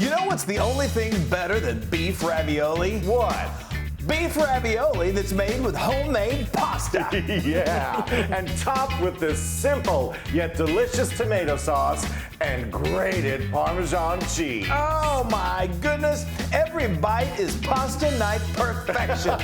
You know what's the only thing better than beef ravioli? What? Beef ravioli that's made with homemade pasta. Yeah, and topped with this simple yet delicious tomato sauce and grated Parmesan cheese. Oh my goodness, every bite is pasta night perfection.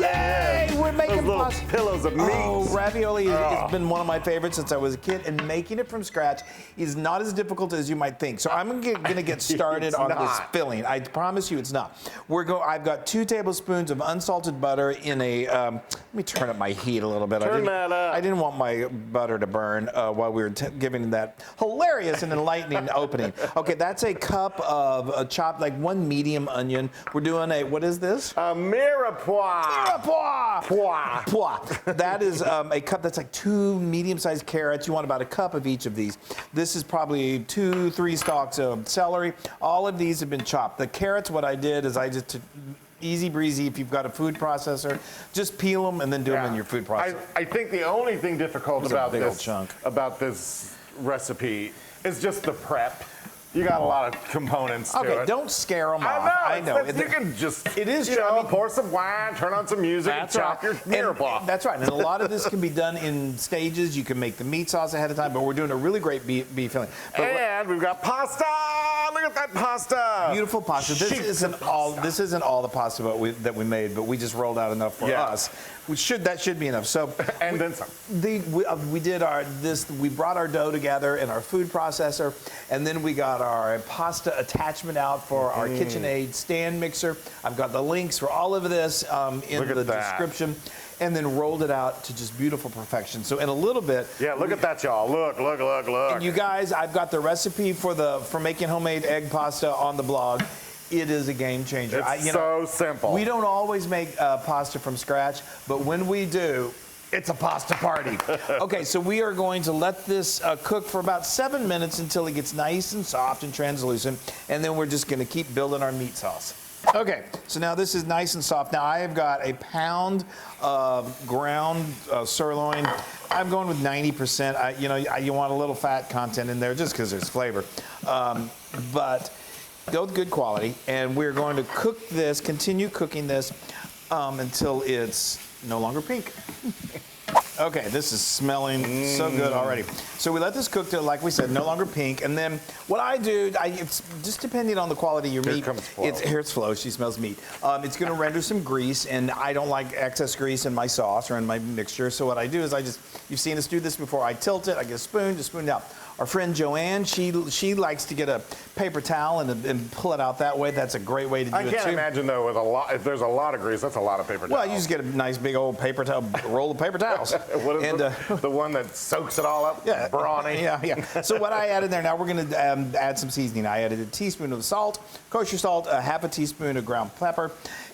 Yay, we're making Those little pasta. pillows of meat. Oh, ravioli has been one of my favorites since I was a kid, and making it from scratch is not as difficult as you might think. So I'm gonna get started on this filling. I promise you it's not. I've got 2 tablespoons of unsalted butter in a, let me turn up my heat a little bit. Turn that up. I didn't want my butter to burn while we were giving that hilarious and enlightening opening. Okay, that's a cup of chopped, like 1 medium onion. We're doing a, what is this? A mirepoix. Mirepoix. That is a cup, that's like 2 medium-sized carrots. You want about a cup of each of these. This is probably 2-3 stalks of celery. All of these have been chopped. The carrots, what I did is I just easy breezy. If you've got a food processor, just peel them and then do them in your food processor. I think the only thing difficult about this recipe is just the prep. You got a lot of components to it. Okay, don't scare them off. I know. You can just, pour some wine, turn on some music, and chop your mirepoix. That's right. And a lot of this can be done in stages. You can make the meat sauce ahead of time, but we're doing a really great beef filling. And we've got pasta. Look at that pasta. Beautiful pasta. This isn't all the pasta that we made, but we just rolled out enough for us. That should be enough. So and then some. We brought our dough together in our food processor, and then we got our pasta attachment out for our KitchenAid stand mixer. I've got the links for all of this in the description, and then rolled it out to just beautiful perfection. So in a little bit. Yeah, look at that, y'all. Look. And you guys, I've got the recipe for making homemade egg pasta on the blog. It is a game changer. It's so simple. We don't always make pasta from scratch, but when we do, it's a pasta party. Okay, so we are going to let this cook for about 7 minutes until it gets nice and soft and translucent, and then we're just going to keep building our meat sauce. Okay, so now this is nice and soft. Now I have got a pound of ground sirloin. I'm going with 90%. You want a little fat content in there just because there's flavor, but go with good quality, and we're going to continue cooking this until it's no longer pink. Okay, this is smelling so good already. So we let this cook till, like we said, no longer pink, and then what I do, it's just depending on the quality of your meat. Here it's Flo, she smells meat. It's gonna render some grease, and I don't like excess grease in my sauce or in my mixture, so what I do is you've seen us do this before, I tilt it, I get a spoon, just spoon it out. Our friend Joanne, she likes to get a paper towel and pull it out that way. That's a great way to do it too. I can't imagine though, if there's a lot of grease, that's a lot of paper towels. Well, you just get a nice big old paper towel, roll of paper towels. What is the one that soaks it all up? Yeah, brawny. Yeah. So what I added there, now we're going to add some seasoning. I added a teaspoon of salt, kosher salt, a half a teaspoon of ground pepper,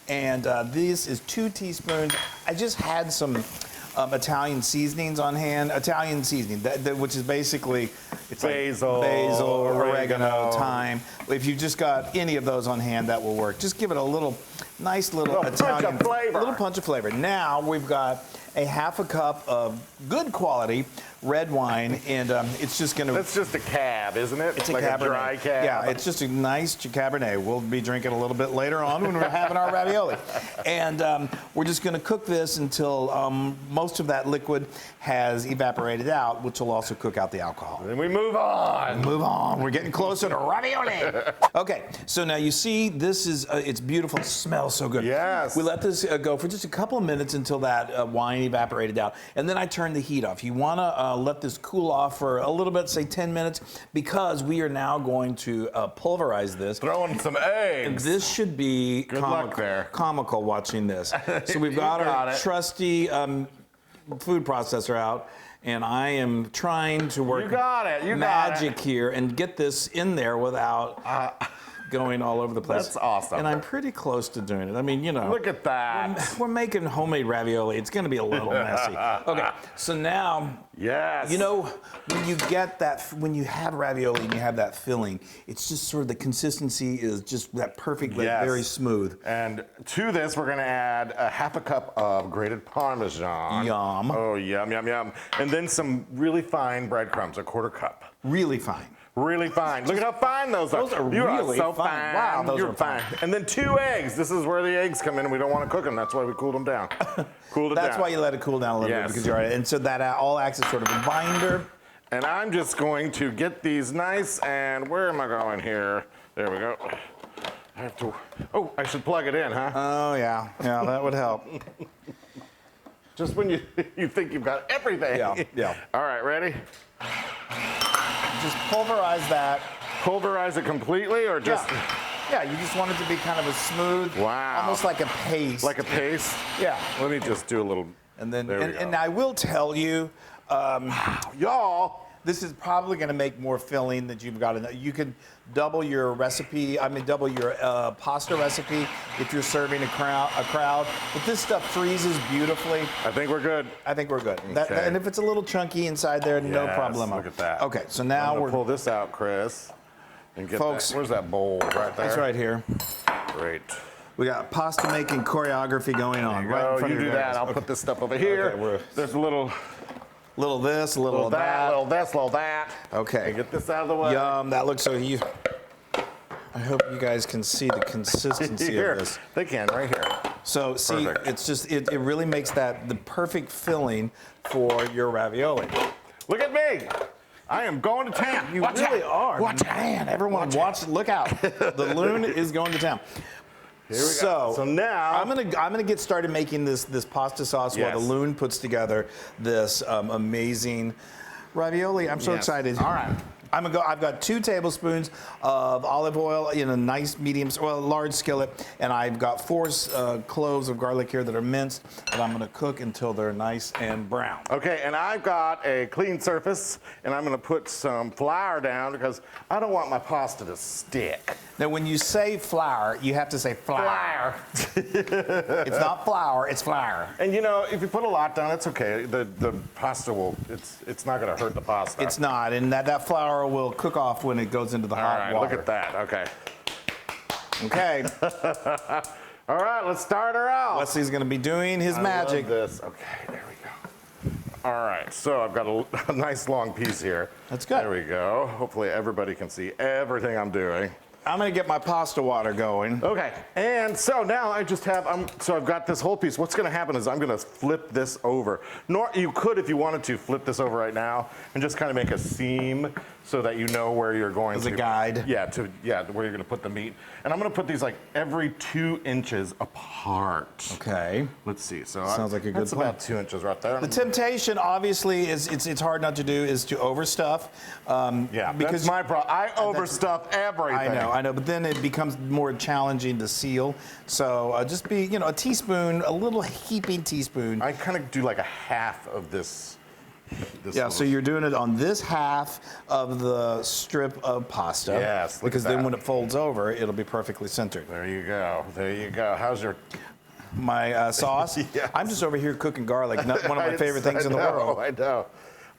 and this is 2 teaspoons. I just had some Italian seasonings on hand. Italian seasoning, which is basically basil, oregano, thyme. If you've just got any of those on hand, that will work. Just give it a nice little Italian flavor. Little punch of flavor. Now we've got a half a cup of good quality red wine, and it's just going to... That's just a cab, isn't it? It's like a dry cab. Yeah, it's just a nice Cabernet. We'll be drinking a little bit later on when we're having our ravioli. And we're just going to cook this until most of that liquid has evaporated out, which will also cook out the alcohol. Then we move on. We're getting closer to ravioli. Okay, so now you see this is, it's beautiful. It smells so good. Yes. We let this go for just a couple of minutes until that wine evaporated out. And then I turn the heat off. You want to let this cool off for a little bit, say 10 minutes, because we are now going to pulverize this. Throw in some eggs. And this should be comical watching this. So we've got our trusty food processor out, and I am trying to work magic here and get this in there without going all over the place. That's awesome. And I'm pretty close to doing it. I mean, Look at that. We're making homemade ravioli. It's going to be a little messy. Okay, so now, when you get that, when you have ravioli and you have that filling, it's just sort of the consistency is just that perfect, very smooth. And to this, we're going to add a half a cup of grated Parmesan. Yum. Oh, yum, yum, yum. And then some really fine breadcrumbs, a 1/4 cup. Really fine. really fine. Look at how fine those are. Those are you really are so fine. Wow, those You're are fine. And then 2 eggs. This is where the eggs come in. We don't want to cook them. That's why we cooled them down. Cooled it down. That's why you let it cool down a little bit, because you're right. And so that all acts as sort of a binder. And I'm just going to get these nice, and where am I going here? There we go. I have to, oh, I should plug it in, huh? Oh, yeah. Yeah, that would help. Just when you think you've got everything. Yeah, yeah. All right, ready? Just pulverize that. Pulverize it completely, or just? Yeah, you just want it to be kind of a smooth, wow, almost like a paste. Like a paste? Yeah. Let me just do a little. And then, there we go. and I will tell you, y'all, this is probably going to make more filling than you've got enough. You can double your recipe. Double your pasta recipe if you're serving a crowd. But this stuff freezes beautifully. I think we're good. I think we're good. Okay. And if it's a little chunky inside there, no problem. Look at that. Okay, so now we're pull this out, Chris, and get folks. That. Where's that bowl? Right there. It's right here. Great. We got pasta making choreography going on right in front of you your do that. guys. I'll put this stuff over here. Okay, there's a little this, a little that. Little this, little that. Okay. And get this out of the way. Yum, that looks so you. I hope you guys can see the consistency here. of this. They can, right here. So see, Perfect. it's just, it really makes that the perfect filling for your ravioli. Look at me. I am going to town. You Watch really out. are. Watch Man, everyone watch, look out. The Loon is going to town. Here we go. So now I'm gonna get started making this pasta sauce while the Loon puts together this amazing ravioli. I'm so excited. All right. I've got 2 tablespoons of olive oil in a nice large skillet, and I've got 4 cloves of garlic here that are minced that I'm gonna cook until they're nice and brown. Okay, and I've got a clean surface, and I'm gonna put some flour down because I don't want my pasta to stick. Now, when you say flour, you have to say flour. It's not flour, it's flour. And you know, if you put a lot down, it's okay. The pasta will, it's not gonna hurt the pasta. It's not, and that flour will cook off when it goes into the hot water. Look at that, okay. Okay. All right, let's start her out. Leslie's gonna be doing his magic. I love this. Okay, there we go. All right, so I've got a nice long piece here. That's good. There we go. Hopefully everybody can see everything I'm doing. I'm gonna get my pasta water going. Okay, and so now I just have, so I've got this whole piece. What's gonna happen is I'm gonna flip this over. You could, if you wanted to, flip this over right now and just kind of make a seam so that you know where you're going As a guide. Yeah, where you're gonna put the meat. And I'm gonna put these like every 2 inches apart. Okay. Let's see, so Sounds like a good that's plan. about 2 inches right there. The temptation, obviously, is it's hard not to do, is to overstuff. Yeah, because that's my problem. I overstuff everything. I know, but then it becomes more challenging to seal. So just be, a teaspoon, a little heaping teaspoon. I kind of do like a half of this. Yeah, so you're doing it on this half of the strip of pasta. Yes, look because at then that. when it folds over, it'll be perfectly centered. There you go. There you go. How's your my sauce? Yes. I'm just over here cooking garlic, one of my favorite things in the world. I know.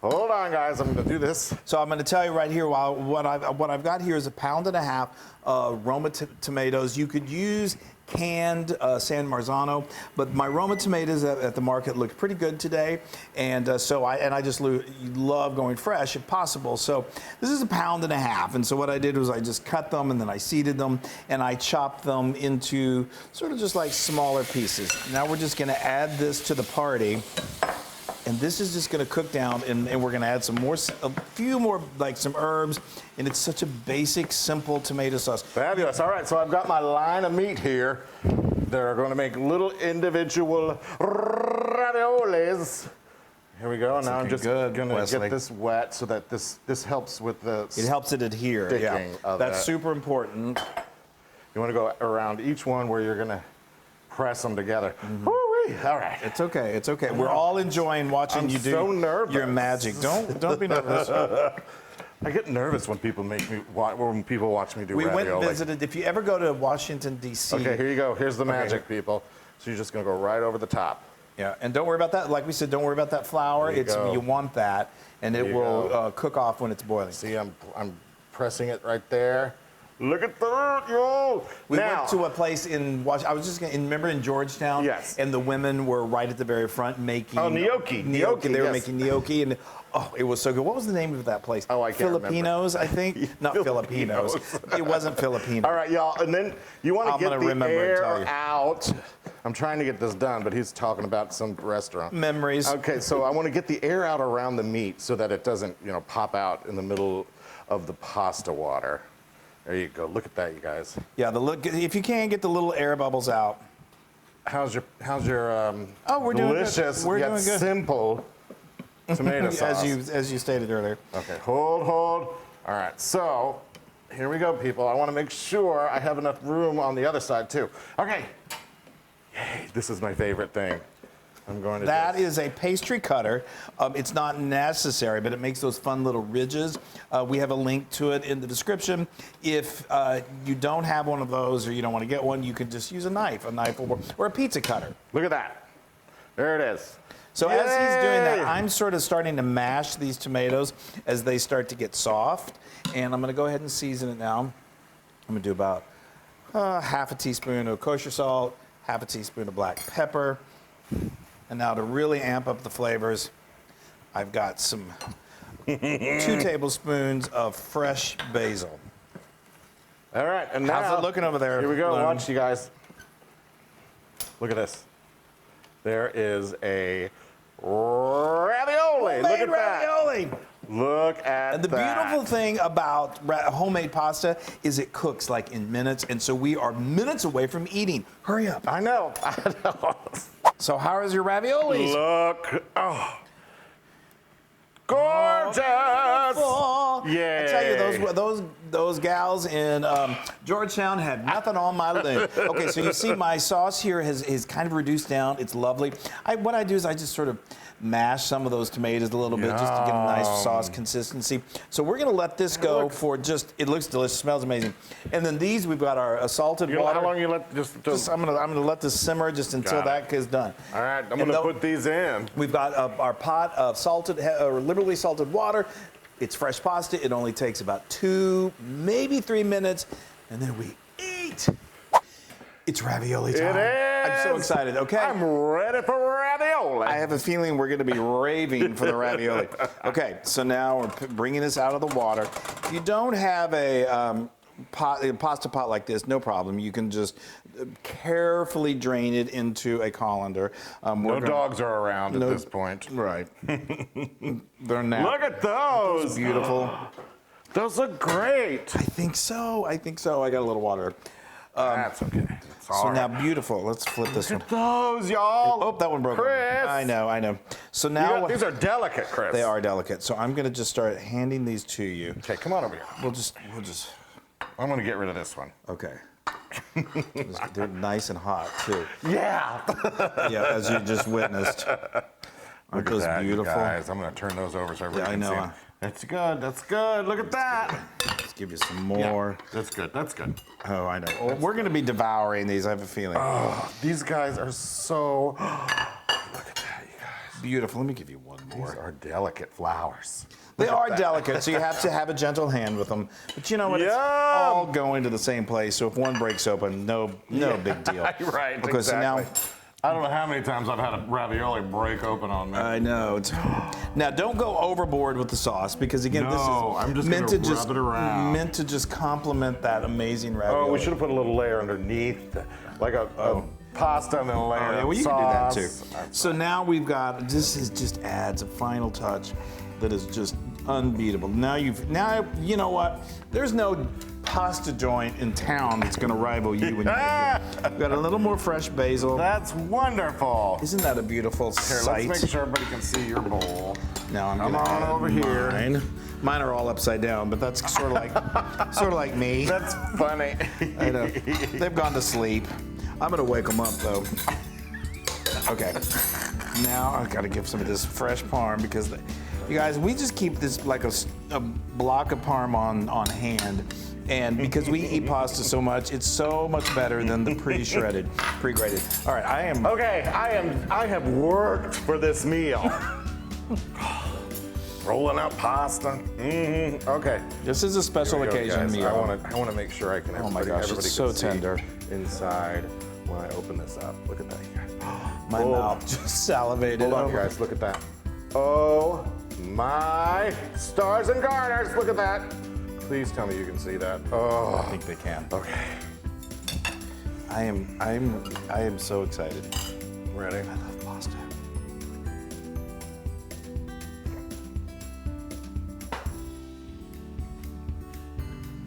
Hold on, guys. I'm going to do this. So I'm going to tell you right here, what I've got here is 1.5 pounds of Roma tomatoes. You could use canned San Marzano, but my Roma tomatoes at the market looked pretty good today, and so I just love going fresh if possible. So this is 1.5 pounds, and so what I did was I just cut them and then I seeded them and I chopped them into sort of just like smaller pieces. Now we're just going to add this to the party. And this is just going to cook down, and we're going to add a few more, like some herbs, and it's such a basic, simple tomato sauce. Fabulous. All right, so I've got my line of meat here. They're going to make little individual raviolis. Here we go. Now I'm just going to get this wet so that this helps with the It helps it adhere. Yeah, that's super important. You want to go around each one where you're going to press them together. Mm-hmm. All right. It's okay. It's okay. We're all enjoying watching you do your magic. Don't be nervous. I get nervous when people watch me do We ravioli. went and visited. If you ever go to Washington, D.C. Okay, here you go. Here's the magic, people. So you're just going to go right over the top. Yeah, and don't worry about that. Like we said, don't worry about that flour. You want that, and it will cook off when it's boiling. See, I'm pressing it right there. Look at that, yo. We went to a place in Washington. I was just remember in Georgetown? Yes. And the women were right at the very front making. Oh, gnocchi. Gnocchi. They were Yes. making gnocchi, and oh, it was so good. What was the name of that place? Oh, I can't Filipinos, I think. Not Filipinos. It wasn't Filipino. All right, y'all, and then you want to I'm get gonna the remember and tell air you. out. I'm trying to get this done, but he's talking about some restaurant. Memories. Okay, so I want to get the air out around the meat so that it doesn't, pop out in the middle of the pasta water. There you go. Look at that, you guys. Yeah, if you can get the little air bubbles out. How's your We're doing good. delicious We're yet doing good. simple tomato sauce? as you stated earlier. Okay, hold. All right, so here we go, people. I want to make sure I have enough room on the other side too. Okay. Yay, this is my favorite thing. I'm going to That is a pastry cutter. It's not necessary, but it makes those fun little ridges. We have a link to it in the description. If you don't have one of those or you don't want to get one, you can just use a knife or a pizza cutter. Look at that. There it is. So as he's doing that, Yay! I'm sort of starting to mash these tomatoes as they start to get soft. And I'm going to go ahead and season it now. I'm going to do about half a teaspoon of kosher salt, half a teaspoon of black pepper. And now to really amp up the flavors, I've got some 2 tablespoons of fresh basil. All right, and now How's it looking over there? Here we go. Loon? Watch, you guys. Look at this. There is a ravioli. Look Homemade at that. ravioli. Look at And the that. beautiful thing about homemade pasta is it cooks like in minutes, and so we are minutes away from eating. Hurry up. I know. So how is your raviolis? Look. Oh. Gorgeous. I tell you, those gals in Georgetown had nothing on my Loon. Okay, so you see my sauce here is kind of reduced down. It's lovely. What I do is I just sort of mash some of those tomatoes a little bit just to get a nice sauce consistency. So we're going to let this go for it looks delicious, smells amazing. And then these, we've got our salted water. How long you let I'm gonna let this simmer just until that is done. All right, I'm gonna put these in. We've got our pot of liberally salted water. It's fresh pasta. It only takes about 2, maybe 3 minutes, and then we eat. It's ravioli time. It is. I'm so excited. Okay. I'm ready for ravioli. I have a feeling we're going to be raving for the ravioli. Okay, so now we're bringing this out of the water. If you don't have a pasta pot like this, no problem. You can just carefully drain it into a colander. No dogs are around at this point. Right. They're now. Look at those. Beautiful. Those look great. I think so. I got a little water. That's okay. So now beautiful. Let's flip this one. Look at those, y'all. Oh, that one broke. Chris. I know. So now These are delicate, Chris. they are delicate. So I'm going to just start handing these to you. Okay, come on over here. We'll just. I'm gonna get rid of this one. Okay. They're nice and hot too. Yeah. Yeah, as you just witnessed. Aren't those that, you beautiful? guys. I'm gonna turn those over so everybody can see I know. them. That's good. That's good. Look at that. Let's give you some more. Yeah, that's good. That's good. Oh, I know. Well, we're going to be devouring these, I have a feeling. Oh, these guys are so. Look at that, you guys. Beautiful. Let me give you one more. These are delicate flowers. They are delicate, so you have to have a gentle hand with them. But you know what? It's Yum! all going to the same place. So if one breaks open, no big deal. Right. Because exactly. now. I don't know how many times I've had a ravioli break open on me. I know. Now, don't go overboard with the sauce because again, this I'm is just meant to gonna rub it around. meant to just complement that amazing ravioli. Oh, we should have put a little layer underneath, like a pasta and then a layer Oh, yeah, of well, you can do that sauce. too. So now we've got just adds a final touch that is just unbeatable. Now you know what? There's no pasta joint in town that's going to rival you when you make it. We've got a little more fresh basil. That's wonderful. Isn't that a beautiful Here, sight? let's make sure everybody can see your bowl. Now I'm Come gonna on add over here. Mine. Mine are all upside down, but that's sort of like me. That's funny. I know. They've gone to sleep. I'm gonna wake them up though. Okay. Now I've got to give some of this fresh parm because, you guys, we just keep this like a block of parm on hand. And because we eat pasta so much, it's so much better than the pre-shredded, pre-grated. All right, I am. Okay, I have worked for this meal. rolling out pasta. Okay. This is a special Here we go, occasion guys. meal. I want to make sure I can. Oh my everybody gosh, it's can so see tender. inside when I open this up. Look at that, you guys. My mouth just salivated. Hold on, Oh you my- guys. Look at that. Oh my stars and garters! Look at that. Please tell me you can see that. Oh, I think they can. okay. I am so excited. Ready? I love pasta.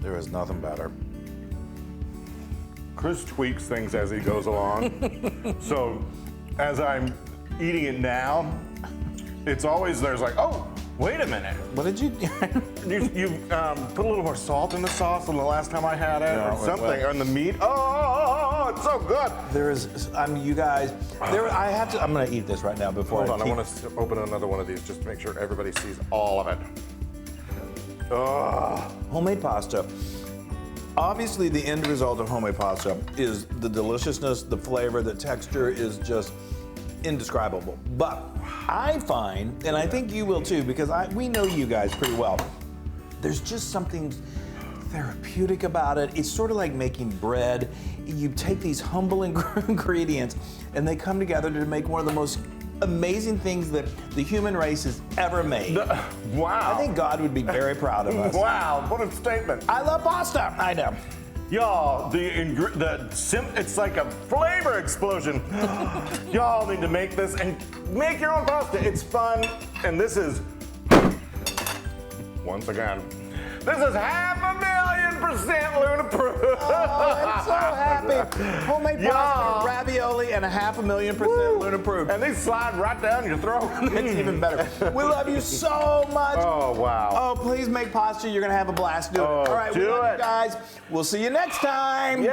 There is nothing better. Chris tweaks things as he goes along. So as I'm eating it now, it's always there's like, oh, wait a minute. What did you? You put a little more salt in the sauce than the last time I had it, No, or it something was- on the meat. Oh, it's so good. There is. You guys. There. I have to. I'm gonna eat this right now before. Hold on, I keep- want to open another one of these just to make sure everybody sees all of it. Oh, Homemade pasta. Obviously, the end result of homemade pasta is the deliciousness, the flavor, the texture is just indescribable. But I find, and I think you will too, because we know you guys pretty well, there's just something therapeutic about it. It's sort of like making bread. You take these humble ingredients and they come together to make one of the most amazing things that the human race has ever made. wow. I think God would be very proud of us. Wow, what a statement. I love pasta. I know. Y'all, it's like a flavor explosion. Y'all need to make this and make your own pasta. It's fun, and this is, once again, this is 500,000% Loon approved. Oh, I'm so happy. Homemade pasta, ravioli, and 500,000% Loon approved. And they slide right down your throat. It's even better. We love you so much. Oh, wow. Oh, please make pasta. You're going to have a blast doing it. Oh, All right, we do love it. you guys. We'll see you next time. Yay!